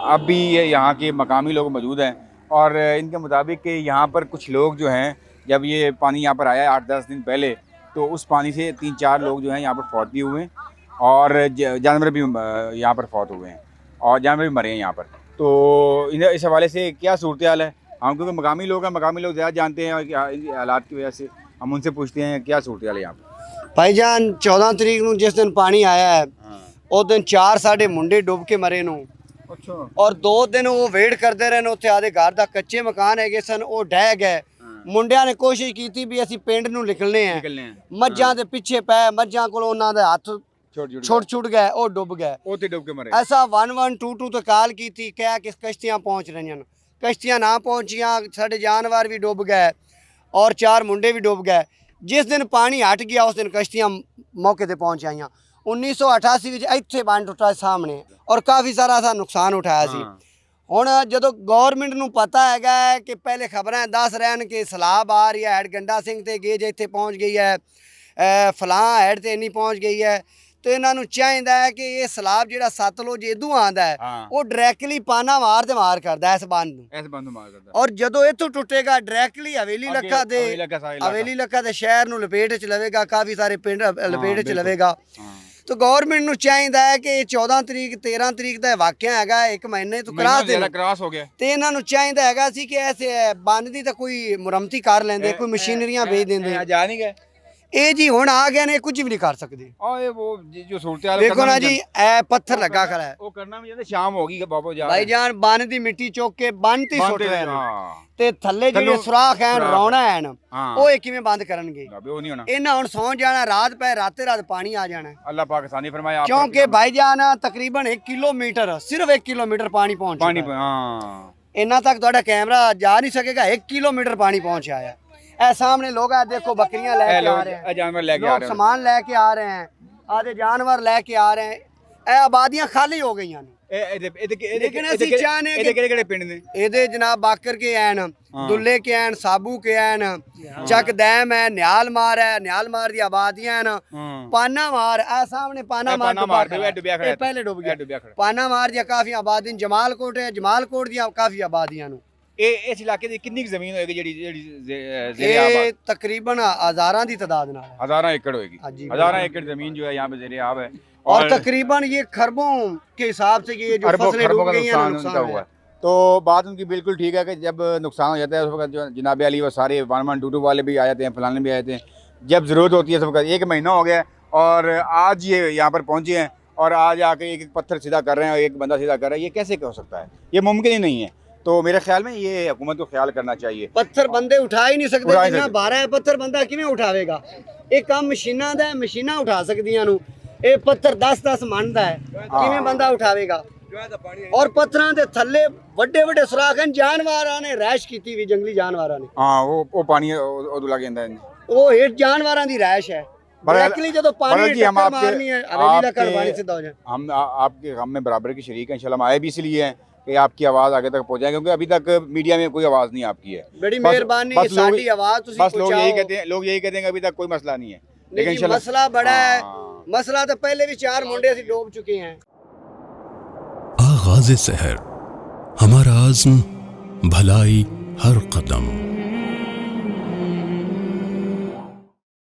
अब भी ये यहाँ के मकामी लोग मौजूद हैं और इनके मुताबिक कि यहाँ पर कुछ लोग जो हैं, जब ये पानी यहाँ पर आया 8-10 दिन पहले, तो उस पानी से 3-4 लोग जो हैं यहाँ पर फौत भी हुए हैं और जानवर भी यहाँ पर फौत हुए हैं और जानवर भी मरे हैं यहाँ पर। तो इस हवाले से क्या सूरत हाल है? हम क्योंकि मकामी लोग हैं, मकामी लोग ज़्यादा जानते हैं और इन हालात की वजह से हम उनसे पूछते हैं क्या सूरत हाल है यहाँ पर। भाईजान 14 तरीक ਨੂੰ जिस दिन पानी आया है उस दिन 4 साढ़े मुंडे डुब के मरे ਨੂੰ। अच्छा। और 2 दिन वो वेट करते रहे उत्थे आदे घर दा कच्चे मकान है सन वो ढह गए। मुंडिया ने कोशिश की थी भी असी पिंड नूं निकलने हैं, मज्जां दे पिछे पै मज्जां कोल उन्हां दे हाथ छुट गए वो डुब गए। ओते डुब के मरे। ऐसा 1122 तो कॉल की थी क्या कि कश्तियां पहुंच रही हैं, कश्तियां ना पहुंचियां, साढ़े जानवर भी डुब गए और 4 मुंडे भी डुब गए। जिस दिन पानी हट गया उस दिन कश्तियां मौके पर पहुंच आईयां। 1988 ਵਿੱਚ ਇੱਥੇ ਬੰਨ ਟੁੱਟਾ ਸਾਹਮਣੇ और काफ़ी सारा सा नुकसान उठाया सी। ਹੁਣ ਜਦੋਂ ਗੌਰਮੈਂਟ ਨੂੰ ਪਤਾ ਹੈਗਾ ਕਿ ਪਹਿਲੇ ਖਬਰਾਂ ਦੱਸ ਰਹਿਣ ਕਿ ਸਲਾਬ ਆ ਰਹੀ ਹੈ, ਹੈਡ ਗੰਡਾ ਸਿੰਘ ਤੇ ਗੇਜ ਇੱਥੇ ਪਹੁੰਚ ਗਈ ਹੈ, ਫਲਾਂ ਹੈਡ ਤੇ ਇੰਨੀ ਪਹੁੰਚ ਗਈ ਹੈ, ਤੇ ਇਹਨਾਂ ਨੂੰ ਚਾਹੀਦਾ ਹੈ ਕਿ ਇਹ ਸਲਾਬ ਜਿਹੜਾ ਸਤਲੁਜ ਇਦੋਂ ਆਉਂਦਾ ਹੈ ਉਹ ਡਾਇਰੈਕਟਲੀ ਪਾਨਾ ਮਾਰ ਤੇ ਮਾਰ ਕਰਦਾ ਇਸ ਬੰਨ ਨੂੰ ਮਾਰ ਕਰਦਾ। ਔਰ ਜਦੋਂ ਇੱਥੋਂ ਟੁੱਟੇਗਾ ਡਾਇਰੈਕਟਲੀ ਹਵੇਲੀ ਲੱਖਾ ਦੇ ਸ਼ਹਿਰ ਨੂੰ ਲਪੇਟ ਚ ਲਵੇਗਾ, ਕਾਫੀ ਸਾਰੇ ਪਿੰਡ ਲਪੇਟ ਚ ਲਵੇਗਾ। तो गौरमेंट ਨੂੰ ਚਾਹੀਦਾ ਹੈ ਕਿ 14 ਤਰੀਕ 13 ਤਰੀਕ ਦਾ ਵਾਕਿਆ ਹੈਗਾ, 1 ਮਹੀਨੇ ਤੋਂ ਕਰਾਸ ਹੋ ਗਿਆ ਤੇ ਇਹਨਾਂ ਨੂੰ ਚਾਹੀਦਾ ਹੈਗਾ ਸੀ ਕਿ ਐਸੇ ਬੰਦ ਦੀ ਤਾਂ ਕੋਈ ਮੁਰੰਮਤੀ ਕਰ ਲੈਂਦੇ, ਕੋਈ ਮਸ਼ੀਨਰੀਆਂ ਭੇਜ ਦਿੰਦੇ। ਜਾ ਨਹੀਂ ਗਏ ਇਹ ਜੀ ਹੁਣ ਆ ਗਏ ਨੇ, ਕੁਝ ਵੀ ਨਹੀਂ ਕਰ ਸਕਦੇ। ਓਏ ਉਹ ਜੋ सूरत हाल देखो ना जी ए पत्थर लगा खड़ा है, वो करना भी जैसे शाम होगी बाबू जा भाईजान बन दी मिट्टी चुक के बन ती सुट रहे हैं ਤੇ ਥੱਲੇ ਜਿਹੜੇ ਸੁਰਾਖ ਹਨ ਰੌਣਾ ਹਨ ਉਹ ਇਹ ਕਿਵੇਂ ਬੰਦ ਕਰਨਗੇ? ਉਹ ਨਹੀਂ ਹੋਣਾ। ਇਹਨਾਂ ਹੁਣ ਸੌਂ ਜਾਣਾ, ਰਾਤ ਪੈ ਰਾਤੇ ਰਾਤ ਪਾਣੀ ਆ ਜਾਣਾ। ਅੱਲਾਹ ਪਾਕਿस्तानी फरमाया क्योंकि भाईजान तकरीबन 1 किलोमीटर सिर्फ 1 किलोमीटर पानी पहुंच इन्ना तक ਤੁਹਾਡਾ कैमरा जा नहीं सकेगा। 1 किलोमीटर पानी पहुंच आया। ए सामने लोग है, देखो बकरियां लेके आ रहे हैं, जानवर लेके आ रहे हैं, सामान लेके आ रहे हैं, आधे जानवर लेके आ रहे हैं। ए आबादियां खाली हो गई हैं। लेकिन ਅਸੀਂ ਚਾਹਨੇ ਕਿ ਕਿਹੜੇ ਪਿੰਡ ਨੇ ਇਹਦੇ ਜਨਾਬ ਬਾਕਰ ਕੇ ਐਨ, ਦੁੱਲੇ ਕੇ ਐਨ, ਸਾਬੂ ਕੇ ਐਨ, ਚੱਕ ਦੈਮ ਹੈ, ਨਿਹਾਲ ਮਾਰ ਹੈ, ਨਿਹਾਲ ਮਾਰ ਦੀ ਆਬਾਦੀਆਂ ਹਨ, ਪਾਨਾ ਮਾਰ ਆ ਸਾਹਮਣੇ ਪਾਨਾ ਮਾਰ ਡੁੱਬਿਆ ਖੜਾ, ਇਹ ਪਹਿਲੇ ਡੁੱਬ ਗਿਆ। ਪਾਨਾ ਮਾਰ ਦੀਆਂ ਕਾਫੀ ਆਬਾਦੀਆਂ, ਜਮਾਲਕੋਟ ਹੈ, ਜਮਾਲਕੋਟ ਦੀਆਂ ਕਾਫੀ ਆਬਾਦੀਆਂ ਨੂੰ। ਇਹ ਇਸ ਇਲਾਕੇ ਦੀ ਕਿੰਨੀ ਜ਼ਮੀਨ ਹੋਏਗੀ ਜਿਹੜੀ ਇਹ ਤਕਰੀਬਨ ਹਜ਼ਾਰਾਂ ਦੀ ਤਾਦਾਦ ਨਾਲ, हज़ारों एकड़ होगी। 1000 एकड़ जमीन जो है यहाँ पे ज़ेरे आब है और तकरीबन ये खरबों के हिसाब से ये जो फसलें डूब गई हैं नुकसान हुआ है। तो बात उनकी बिल्कुल ठीक है कि जब नुकसान हो जाता है उस वक्त जो जनाब अली वो सारे 1122 वाले भी आ जाते हैं, फलाने भी आ जाते हैं। जब ज़रूरत होती है सब वक्त 1 महीना हो गया और आज ये यहाँ पर पहुँचे हैं और आज आके एक पत्थर सीधा कर रहे हैं और एक बंदा सीधा कर रहा है, ये कैसे हो सकता है? ये मुमकिन ही नहीं है। तो मेरे ख्याल में ये हुकूमत को ख्याल करना चाहिए। पत्थर बंदे उठा ही नहीं सकते, जिन्ना भारा है पत्थर बंदा किवें उठावेगा? एक काम मशीनां दा है, मशीनां उठा सकदियां नु। ਇਹ ਪੱਥਰ 10-10 ਮਣ ਦਾ ਹੈ, ਕਿਵੇਂ ਬੰਦਾ ਉਠਾਵੇਗਾ? ਔਰ ਪੱਥਰਾਂ ਦੇ ਥੱਲੇ ਵੱਡੇ ਵੱਡੇ ਸੁਰਾਖ ਹਨ, ਜਾਨਵਰਾਂ ਨੇ ਰੈਸ਼ ਕੀਤੀ ਵੀ, ਜੰਗਲੀ ਜਾਨਵਰਾਂ ਨੇ। ਹਾਂ ਉਹ ਪਾਣੀ ਉਦੋਂ ਲੱਗ ਜਾਂਦਾ ਹੈ, ਉਹ ਹੇਠ ਜਾਨਵਰਾਂ ਦੀ ਰੈਸ਼ ਹੈ। डायरेक्टली जो पानी टक्कर मारनी है, हवेली का पानी सीधा हो जाए। हम आपके हम में बराबर की शरीक हैं, इंशाल्लाह हम आए भी इसलिए हैं कि आपकी आवाज़ आगे तक पहुंचाएं, क्योंकि अभी तक मीडिया में कोई आवाज़ नहीं आपकी है। बड़ी मेहरबानी, साडी आवाज़ तुसी बस लोग यही कहते हैं, कि अभी तक कोई मसला नहीं है, लेकिन मसला बड़ा है। मसला तो पहले भी 4 मुंडे से डूब चुके हैं। आगाज़ सहर, हमारा आज़्म, भलाई हर कदम।